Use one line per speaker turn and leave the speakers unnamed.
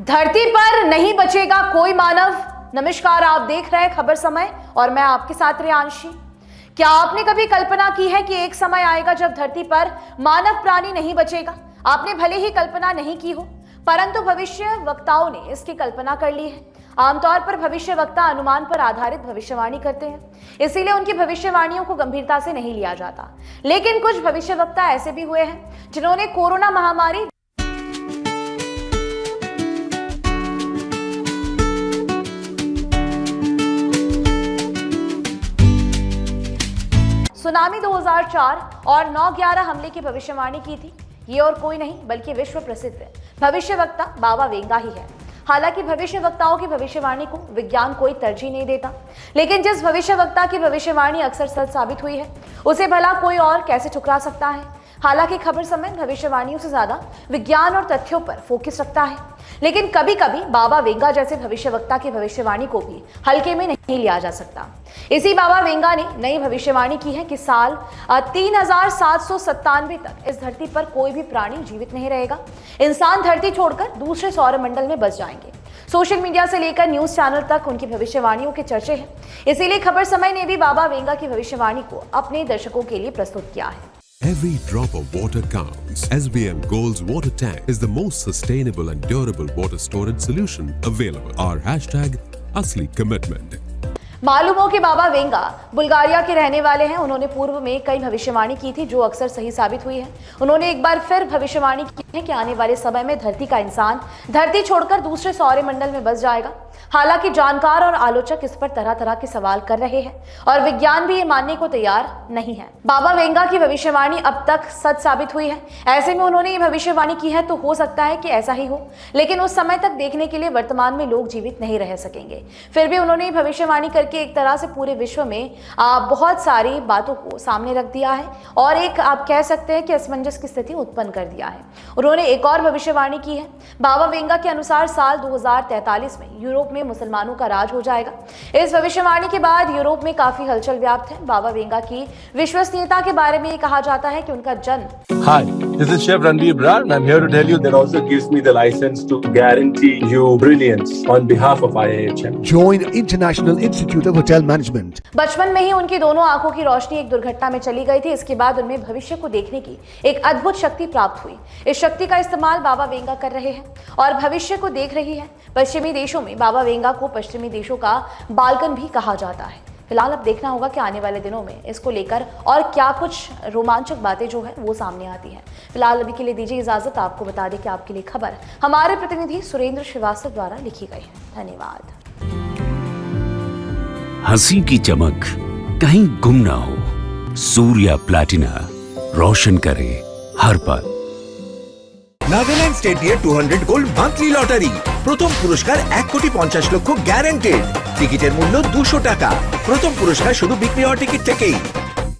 धरती पर नहीं बचेगा कोई मानव। नमस्कार, आप देख रहे हैं खबर समय और मैं आपके साथ रेयांशी। क्या आपने कभी कल्पना की है कि एक समय आएगा जब धरती पर मानव प्राणी नहीं बचेगा? आपने भले ही कल्पना नहीं की हो, परंतु भविष्य वक्ताओं ने इसकी कल्पना कर ली है। आमतौर पर भविष्य वक्ता अनुमान पर आधारित भविष्यवाणी करते हैं, इसीलिए उनकी भविष्यवाणियों को गंभीरता से नहीं लिया जाता। लेकिन कुछ भविष्य वक्ता ऐसे भी हुए हैं जिन्होंने कोरोना महामारी, सुनामी 2004 और 9/11 हमले की भविष्यवाणी की थी। ये और कोई नहीं बल्कि विश्व प्रसिद्ध भविष्य वक्ता बाबा वेंगा ही है। हालांकि भविष्य वक्ताओं की भविष्यवाणी को विज्ञान कोई तरजीह नहीं देता, लेकिन जिस भविष्य वक्ता की भविष्यवाणी अक्सर सच साबित हुई है, उसे भला कोई और कैसे ठुकरा सकता है। हालांकि खबर समय भविष्यवाणियों से ज्यादा विज्ञान और तथ्यों पर फोकस रखता है, लेकिन कभी कभी बाबा वेंगा जैसे भविष्य वक्ता की भविष्यवाणी को भी हल्के में नहीं लिया जा सकता। इसी बाबा वेंगा ने नई भविष्यवाणी की है कि साल 3797 तक इस धरती पर कोई भी प्राणी जीवित नहीं रहेगा। इंसान धरती छोड़कर दूसरे सौरमंडल में बस जाएंगे। सोशल मीडिया से लेकर न्यूज चैनल तक उनकी भविष्यवाणियों के चर्चे हैं। इसीलिए खबर समय ने भी बाबा वेंगा की भविष्यवाणी को अपने दर्शकों के लिए प्रस्तुत किया है।
Every drop of water counts. SBM Gold's water tank is the most sustainable and durable water storage solution available. Our hashtag Asli Commitment.
मालूम हो कि बाबा वेंगा बुल्गारिया के रहने वाले हैं। उन्होंने पूर्व में कई भविष्यवाणी की थी जो अक्सर सही साबित हुई है। उन्होंने एक बार फिर भविष्यवाणी की है कि आने वाले समय में धरती का इंसान धरती छोड़कर दूसरे सौरमंडल में बस जाएगा। हालांकि जानकार और आलोचक इस पर तरह तरह के सवाल कर रहे हैं और विज्ञान भी ये मानने को तैयार नहीं है। बाबा वेंगा की भविष्यवाणी अब तक सच साबित हुई है। ऐसे में उन्होंने ये भविष्यवाणी की है तो हो सकता है कि ऐसा ही हो, लेकिन उस समय तक देखने के लिए वर्तमान में लोग जीवित नहीं रह सकेंगे। फिर भी उन्होंने ये भविष्यवाणी करके एक तरह से पूरे विश्व में बहुत सारी बातों को सामने रख दिया है और एक आप कह सकते हैं कि असमंजस की स्थिति उत्पन्न कर दिया है। उन्होंने एक और भविष्यवाणी की है। बाबा वेंगा के अनुसार साल 2043 में यूरोप में मुसलमानों का राज हो जाएगा। इस भविष्यवाणी के बाद यूरोप में काफी हलचल व्याप्त है। बाबा वेंगा की विश्वसनीयता के बारे में ये कहा जाता है कि उनका जन्म
Hi, this is Chef Ranveer Brar and I'm here to tell you that also gives me the license to guarantee you brilliance on behalf of IIHM.
Join International Institute of Hotel Management.
बचपन में ही उनकी दोनों आंखों की रोशनी एक दुर्घटना में चली गई थी। इसके बाद उनमें भविष्य को देखने की एक अद्भुत शक्ति प्राप्त हुई। इस शक्ति का इस्तेमाल बाबा वेंगा कर रहे हैं और भविष्य को देख रही है। पश्चिमी देशों में बाबा वेंगा को पश्चिमी देशों का बाल्कन भी कहा जाता है। फिलहाल अब देखना होगा कि आने वाले दिनों में इसको लेकर और क्या कुछ रोमांचक बातें जो है वो सामने आती हैं। फिलहाल अभी के लिए दीजिए इजाजत। आपको बता दें कि आपके लिए खबर हमारे प्रतिनिधि सुरेंद्र श्रीवास्तव द्वारा लिखी गई है। धन्यवाद।
हंसी की चमक कहीं गुम ना हो। सूर्या प्लैटिना रोशन करे हर पल।
নাগাল্যান্ড স্টেট দিয়ে 200 গোল্ড মান্থলি লটারি, প্রথম পুরস্কার 1,50,00,000 গ্যারান্টেড। টিকিটের মূল্য 200 টাকা। প্রথম পুরস্কার শুধু বিক্রি হওয়া টিকিট থেকেই।